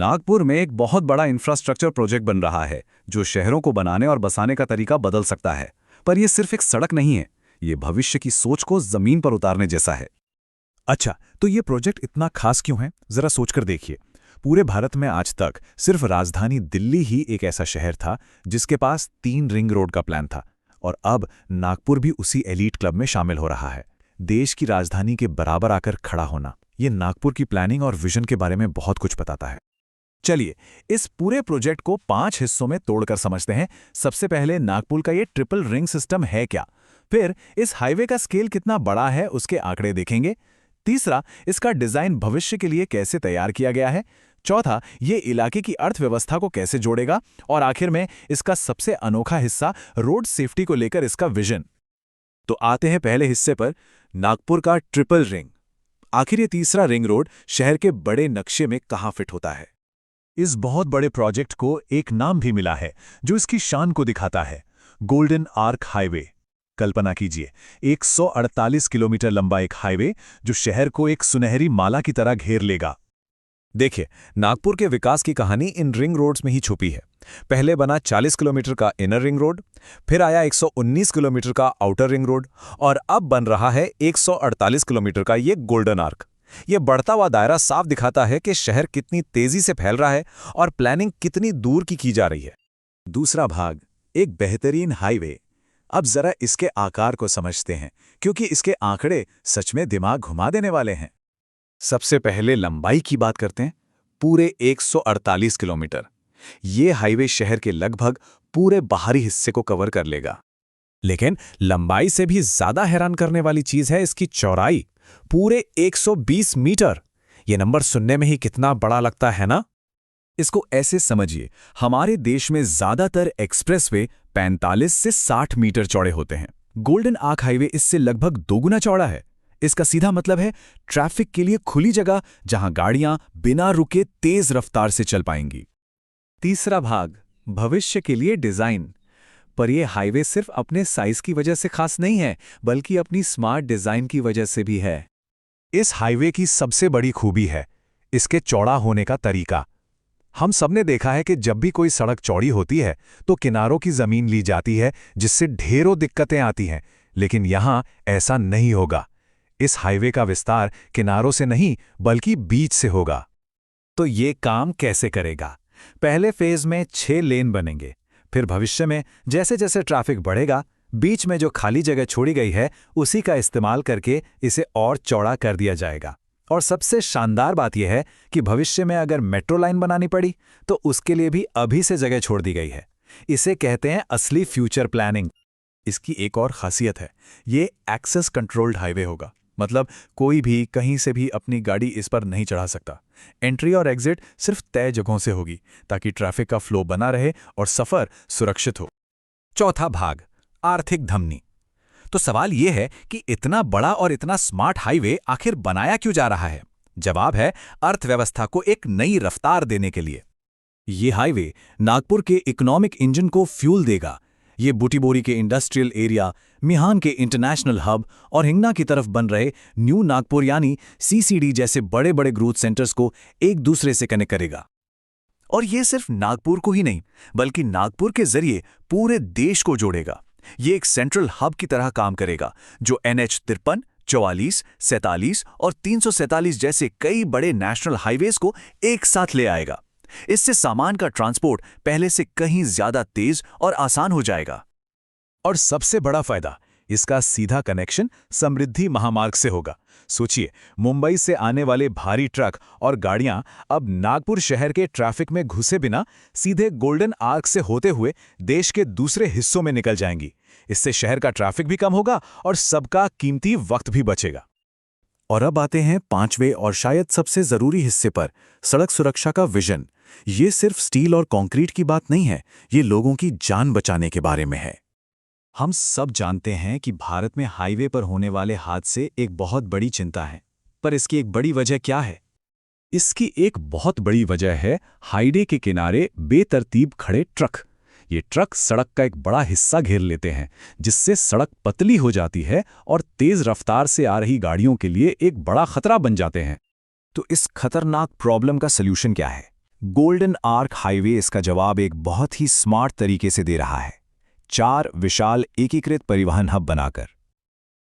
नागपुर में एक बहुत बड़ा इंफ्रास्ट्रक्चर प्रोजेक्ट बन रहा है जो शहरों को बनाने और बसाने का तरीका बदल सकता है। पर यह सिर्फ एक सड़क नहीं है, ये भविष्य की सोच को जमीन पर उतारने जैसा है। अच्छा, तो ये प्रोजेक्ट इतना खास क्यों है? जरा सोचकर देखिए। पूरे भारत में आज तक सिर्फ राजधानी दिल्ली ही एक ऐसा शहर था जिसके पास 3 रिंग रोड का प्लान था, और अब नागपुर भी उसी एलीट क्लब में शामिल हो रहा है। देश की राजधानी के बराबर आकर खड़ा होना, ये नागपुर की प्लानिंग और विजन के बारे में बहुत कुछ बताता है। चलिए, इस पूरे प्रोजेक्ट को 5 हिस्सों में तोड़कर समझते हैं। सबसे पहले नागपुर का ये ट्रिपल रिंग सिस्टम है क्या, फिर इस हाईवे का स्केल कितना बड़ा है उसके आंकड़े देखेंगे, तीसरा, इसका डिजाइन भविष्य के लिए कैसे तैयार किया गया है, चौथा, ये इलाके की अर्थव्यवस्था को कैसे जोड़ेगा, और आखिर में इसका सबसे अनोखा हिस्सा रोड सेफ्टी को लेकर इसका विजन। तो आते हैं पहले हिस्से पर, नागपुर का ट्रिपल रिंग। आखिर ये तीसरा रिंग रोड शहर के बड़े नक्शे में कहाँ फिट होता है? इस बहुत बड़े प्रोजेक्ट को एक नाम भी मिला है जो इसकी शान को दिखाता है, गोल्डन आर्क हाईवे। कल्पना कीजिए, 148 किलोमीटर लंबा एक हाईवे जो शहर को एक सुनहरी माला की तरह घेर लेगा। देखिए, नागपुर के विकास की कहानी इन रिंग रोड्स में ही छुपी है। पहले बना 40 किलोमीटर का इनर रिंग रोड, फिर आया 119 किलोमीटर का आउटर रिंग रोड, और अब बन रहा है 148 किलोमीटर का ये गोल्डन आर्क। ये बढ़ता हुआ दायरा साफ दिखाता है कि शहर कितनी तेजी से फैल रहा है और प्लानिंग कितनी दूर की जा रही है। दूसरा भाग, एक बेहतरीन हाईवे। अब जरा इसके आकार को समझते हैं, क्योंकि इसके आंकड़े सच में दिमाग घुमा देने वाले हैं। सबसे पहले लंबाई की बात करते हैं, पूरे 148 किलोमीटर। ये हाईवे शहर के लगभग पूरे बाहरी हिस्से को कवर कर लेगा। लेकिन लंबाई से भी ज्यादा हैरान करने वाली चीज है इसकी चौड़ाई, पूरे 120 मीटर। ये नंबर सुनने में ही कितना बड़ा लगता है ना? इसको ऐसे समझिए, हमारे देश में ज्यादातर एक्सप्रेसवे 45 से 60 मीटर चौड़े होते हैं। गोल्डन आर्क हाईवे इससे लगभग दोगुना चौड़ा है। इसका सीधा मतलब है ट्रैफिक के लिए खुली जगह जहां गाड़ियां बिना रुके तेज रफ्तार से चल पाएंगी। तीसरा भाग, भविष्य के लिए डिजाइन। पर यह हाईवे सिर्फ अपने साइज की वजह से खास नहीं है, बल्कि अपनी स्मार्ट डिजाइन की वजह से भी है। इस हाईवे की सबसे बड़ी खूबी है इसके चौड़ा होने का तरीका। हम सबने देखा है कि जब भी कोई सड़क चौड़ी होती है तो किनारों की जमीन ली जाती है, जिससे ढेरों दिक्कतें आती हैं। लेकिन यहां ऐसा नहीं होगा। इस हाईवे का विस्तार किनारों से नहीं बल्कि बीच से होगा। तो ये काम कैसे करेगा? पहले फेज में 6 लेन बनेंगे, फिर भविष्य में जैसे जैसे ट्रैफिक बढ़ेगा, बीच में जो खाली जगह छोड़ी गई है उसी का इस्तेमाल करके इसे और चौड़ा कर दिया जाएगा। और सबसे शानदार बात यह है कि भविष्य में अगर मेट्रो लाइन बनानी पड़ी तो उसके लिए भी अभी से जगह छोड़ दी गई है। इसे कहते हैं असली फ्यूचर प्लानिंग। इसकी एक और खासियत है, ये एक्सेस कंट्रोल्ड हाईवे होगा। मतलब कोई भी कहीं से भी अपनी गाड़ी इस पर नहीं चढ़ा सकता। एंट्री और एग्जिट सिर्फ तय जगहों से होगी, ताकि ट्रैफिक का फ्लो बना रहे और सफर सुरक्षित हो। चौथा भाग, आर्थिक धमनी। तो सवाल यह है कि इतना बड़ा और इतना स्मार्ट हाईवे आखिर बनाया क्यों जा रहा है? जवाब है, अर्थव्यवस्था को एक नई रफ्तार देने के लिए। ये हाईवे नागपुर के इकोनॉमिक इंजन को फ्यूल देगा। ये बुटीबोरी के इंडस्ट्रियल एरिया, मिहान के इंटरनेशनल हब और हिंगना की तरफ बन रहे न्यू नागपुर यानी सीसीडी जैसे बड़े बड़े ग्रोथ सेंटर्स को एक दूसरे से कनेक्ट करेगा। और ये सिर्फ नागपुर को ही नहीं, बल्कि नागपुर के जरिए पूरे देश को जोड़ेगा। ये एक सेंट्रल हब की तरह काम करेगा जो NH-53, 44, 47 और 347 जैसे कई बड़े नेशनल हाईवेज को एक साथ ले आएगा। इससे सामान का ट्रांसपोर्ट पहले से कहीं ज्यादा तेज और आसान हो जाएगा। और सबसे बड़ा फायदा, इसका सीधा कनेक्शन समृद्धि महामार्ग से होगा। सोचिए, मुंबई से आने वाले भारी ट्रक और गाड़ियां अब नागपुर शहर के ट्रैफिक में घुसे बिना सीधे गोल्डन आर्क से होते हुए देश के दूसरे हिस्सों में निकल जाएंगी। इससे शहर का ट्रैफिक भी कम होगा और सबका कीमती वक्त भी बचेगा। और अब आते हैं 5वें और शायद सबसे जरूरी हिस्से पर, सड़क सुरक्षा का विजन। ये सिर्फ स्टील और कंक्रीट की बात नहीं है, ये लोगों की जान बचाने के बारे में है। हम सब जानते हैं कि भारत में हाईवे पर होने वाले हादसे एक बहुत बड़ी चिंता है, पर इसकी एक बड़ी वजह क्या है? इसकी एक बहुत बड़ी वजह है हाईवे के किनारे बेतरतीब खड़े ट्रक। ये ट्रक सड़क का एक बड़ा हिस्सा घेर लेते हैं, जिससे सड़क पतली हो जाती है और तेज रफ्तार से आ रही गाड़ियों के लिए एक बड़ा खतरा बन जाते हैं। तो इस खतरनाक प्रॉब्लम का सल्यूशन क्या है? गोल्डन आर्क हाईवे इसका जवाब एक बहुत ही स्मार्ट तरीके से दे रहा है, 4 विशाल एकीकृत परिवहन हब बनाकर।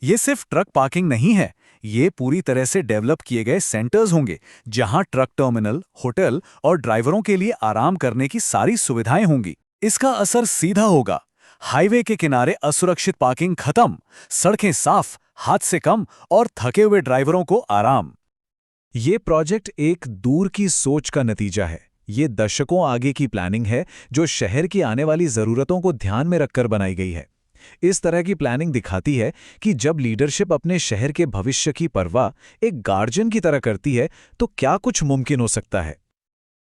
ये सिर्फ ट्रक पार्किंग नहीं है, ये पूरी तरह से डेवलप किए गए सेंटर्स होंगे जहां ट्रक टर्मिनल, होटल और ड्राइवरों के लिए आराम करने की सारी सुविधाएं होंगी। इसका असर सीधा होगा, हाईवे के किनारे असुरक्षित पार्किंग खत्म, सड़कें साफ, हादसे कम और थके हुए ड्राइवरों को आराम। ये प्रोजेक्ट एक दूर की सोच का नतीजा है। ये दशकों आगे की प्लानिंग है जो शहर की आने वाली ज़रूरतों को ध्यान में रखकर बनाई गई है। इस तरह की प्लानिंग दिखाती है कि जब लीडरशिप अपने शहर के भविष्य की परवाह एक गार्जियन की तरह करती है तो क्या कुछ मुमकिन हो सकता है।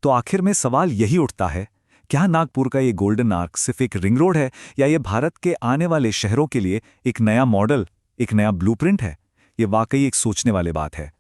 तो आखिर में सवाल यही उठता है, क्या नागपुर का ये गोल्डन आर्क सिर्फ एक रिंग रोड है या ये भारत के आने वाले शहरों के लिए एक नया मॉडल, एक नया ब्लूप्रिंट है? ये वाकई एक सोचने वाली बात है।